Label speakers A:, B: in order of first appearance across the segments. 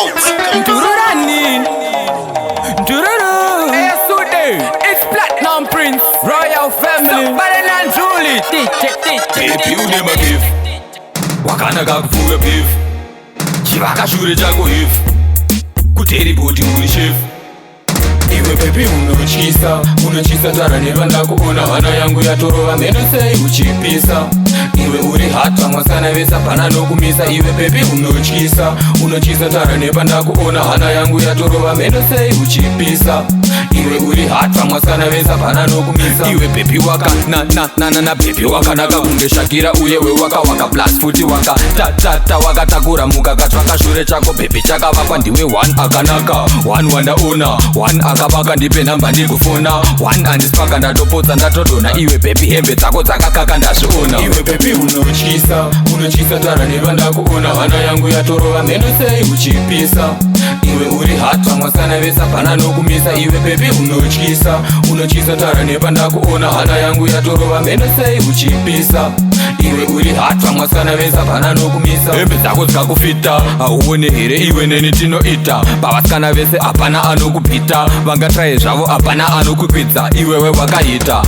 A: Tururani, tururu. It's Platinum Prince, Royal Family, Baden and Julie.
B: Baby, you dem a give. Wakana kakufuga beef. Chivaka shure chako if. Kuteri boti uri chef. Iwe baby unochisa tara nevanda kuona hana yangu yatorova meno sei uchipisa. Iwe uri hata mwasana vesa pana nokumisa. Iwe baby unochisa tara nevanda kuona hana yangu yatorova meno sei uchipisa. Iwe uri hata mwasana vesa pana nokumisa. Iwe baby waka na baby waka naka kunge Shakira uyewe waka plus futi waka ta waka takura muka katsvaka shure chako baby chakavakwa ndiwe one akanaka one wandaona one akabaka ndipe namba ndikufona one andispaka ndatopodza ndatodona. Iwe baby hembe dzako dzakakaka ndazviona. Iwe baby unochisa tara nevanda kuona hana yangu yatorova meno sei uchipisa. Iwe uri hata mwasana vesa pana nokumisa. Iwe baby unochisa tara nevanda kuona hana yangu yatorova meno sei uchipisa. Iwe uri hata mwasana vesa pana nokumisa. Hembe dzako dzikakufita auone here iwe neni tinoita. Pavasikana vese hapana anokupita. Vangatraye zvavo hapana anokukwidza. Iwewe wakaita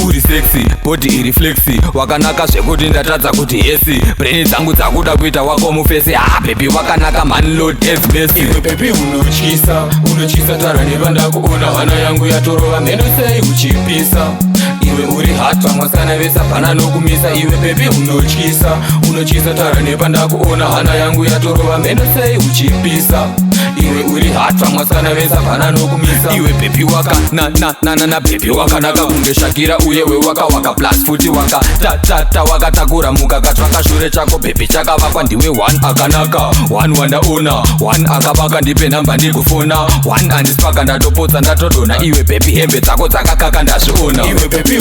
B: uri sexy body iri flexi wakanaka zvekuti ndatadza kuti hesi brain dzangu dzakuda kuita wako mufesi. Baby wakanaka man low death best. Iwe baby unochisa tara nevanda kuona hana yangu yatorova meno sei uchipisa. Iwe uri hata mwasana vesa pana nokumisa. Iwe baby unochisa tara nevanda kuona hana yangu yatorova meno sei uchipisa. Iwe uri hata mwasana vesa pana nokumisa. Iwe baby waka na baby wakanaka kunge Shakira uyewe waka plus futi waka ta waka takura muka katsvaka shure chako baby chakavakwa ndiwe one akanaka one wandaona one akabaka ndipe namba ndikufona one andispaka ndatopodza ndatodona. Iwe baby hembe dzako dzakakaka ndazviona. Iwe baby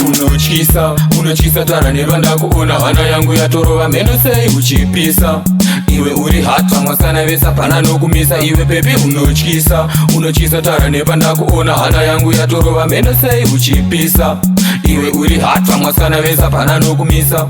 B: unochisa tara nevanda kuona hana yangu yatorova meno sei uchipisa. Iwe uri hata mwasana vesa pana nokumisa. Iwe baby unochisa tara nevanda kuona hana yangu yatorova meno sei uchipisa. Iwe uri hata mwasana vesa pana nokumisa.